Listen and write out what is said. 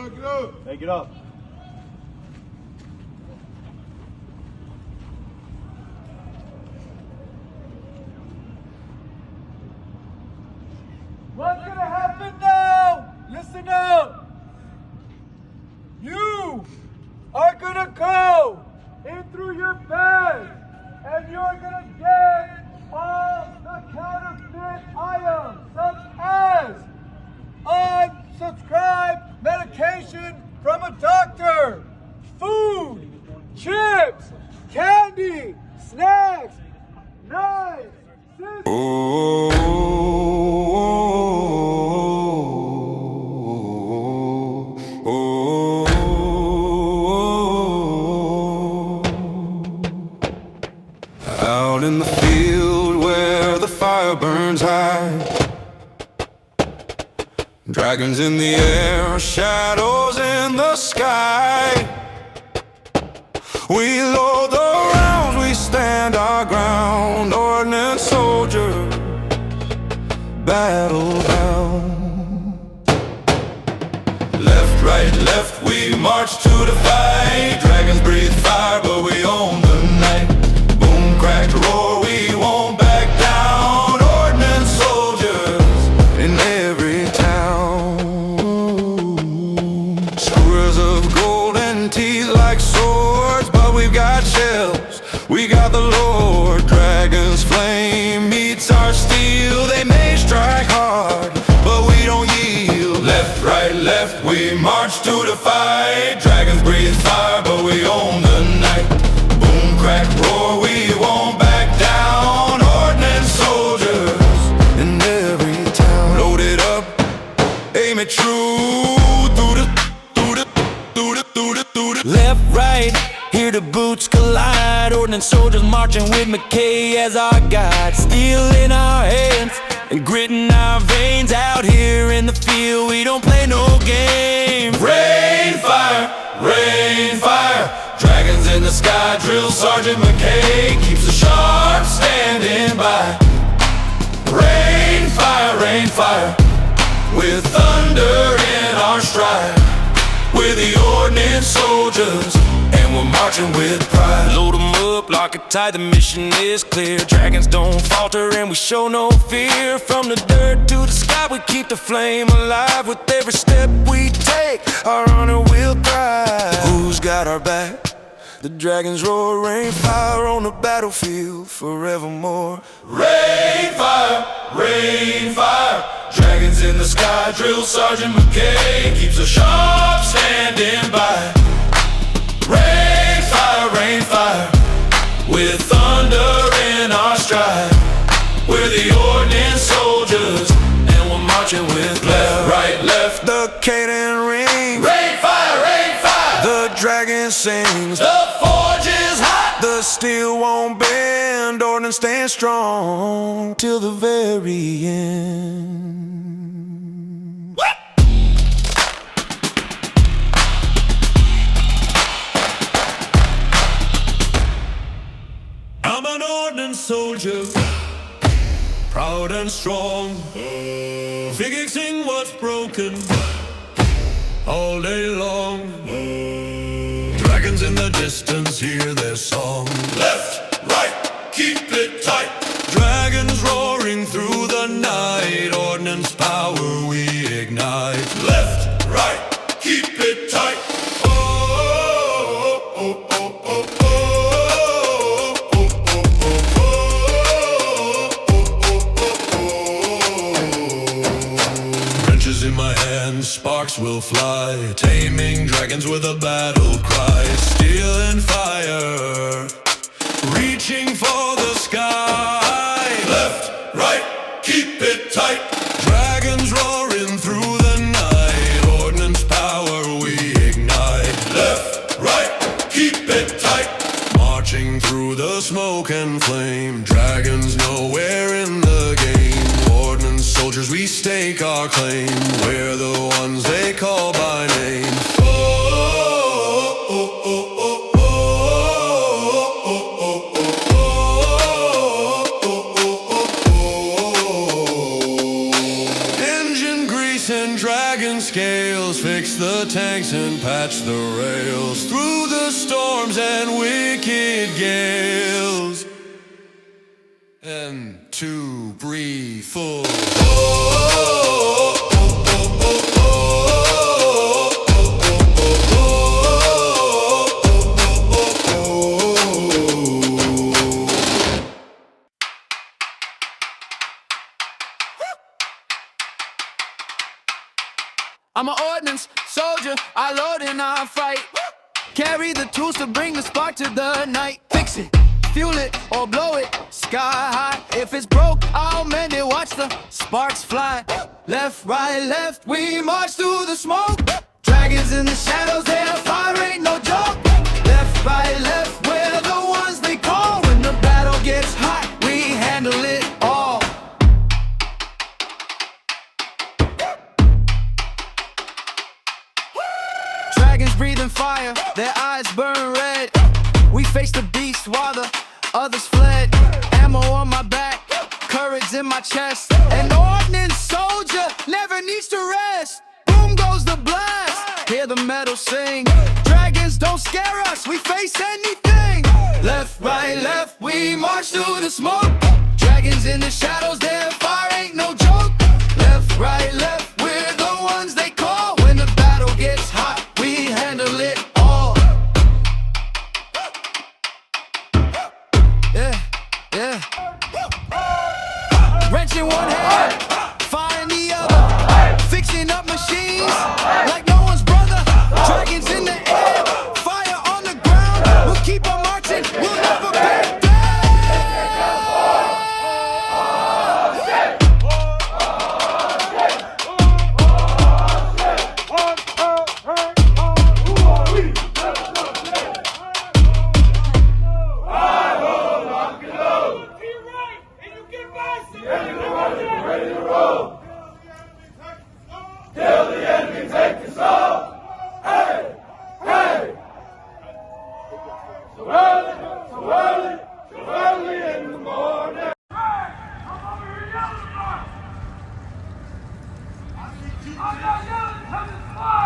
get up. Hey, get up. What's gonna happen now? Listen up. You are gonna go in through your bag and you're gonna get all the counterfeit items such as unsubscribed medication from a doctor, food, chips, candy, snacks, knives, scissors. Out in the field where the fire burns high, dragons in the air, shadows in the sky. We load the rounds, we stand our ground. Ordnance soldiers, battle bound. Left, right, left, we march to the fight. Dragons breathe fire, but we own the night. Boom, crack, roar, we won't back down. Ordnance soldiers in every town. Skewers of golden teeth like swords, but we've got shells, we got the Lord. Dragon's flame meets our steel. They may strike hard, but we don't yield. Left, right, left, we march to the fight. Dragons breathe fire, but we own the night. Boom, crack, roar, we won't back down. Ordnance soldiers in every town. Load it up, aim it true. Left, right, hear the boots collide. Ordnance soldiers marching with McKay as our guide. Steel in our hands and grit in our veins. Out here in the field, we don't play no games. Rain, fire, dragons in the sky. Drill Sergeant McKay keeps the sharp standing by. Rain, fire, with thunder in our stride. We're the Ordnance soldiers, and we're marching with pride. Load 'em up, lock it tight, the mission is clear. Dragons don't falter and we show no fear. From the dirt to the sky, we keep the flame alive. With every step we take, our honor will thrive. Who's got our back? The dragons roar, rain, fire on the battlefield forevermore. Rain, fire, dragons in the sky. Drill Sergeant McKay keeps a sharp standing by. Rain, fire, with thunder in our stride. We're the Ordnance soldiers, and we're marching with left, right, left. The cannon rings, Rain, fire, the dragon sings. the forge is hot. The steel won't bend, Ordnance stands strong till the very end. I'm an Ordnance soldier, proud and strong, fixing what's broken all day long. Dragons in the distance hear their song. Left, right, keep it tight. Dragons roaring through the night. Ordnance power we ignite. Left, right, keep it tight. Wrenches in my hands, sparks will fly. Taming dragons with a battle cry. Steel and fire, reaching for the sky. Left, right, keep it tight. Dragons roaring through the night. Ordnance power we ignite. Left, right, keep it tight. Marching through the smoke and flame. Dragons nowhere in the game. Ordnance soldiers, we stake our claim. We're the ones they call by name. Engine grease and dragon scales fix the tanks and patch the rails through the storms and wicked gales. And 2, breathe full. I'm an ordnance soldier, I load and I fight. Carry the tools to bring the spark to the night. Fix it, fuel it, or blow it sky high. If it's broke, I'll mend it, watch the sparks fly. Left, right, left, we march through the smoke. Dragons in the shadows, their fire ain't no joke. Left, right, left, we're the ones they call. When the battle gets hot, we handle it all. Dragons breathing fire, their eyes burn red. We face the beast while the others fled. Ammo on my back, courage in my chest. An ordnance soldier never needs to rest. Boom goes the blast, hear the metal sing. Dragons don't scare us, we face anything. Left, right, left, we march through the smoke. Dragons in the shadows, their fire ain't no joke. Left, right, left, we're the ones they call. When the battle gets hot, we handle it all. Yeah. Wrench in one hand, fire in the other. Fixing up machines like no one's brother. Dragons in the air, fire on the ground. We'll keep on marching, we'll never back down. I'm not yelling, 'cause it's fun!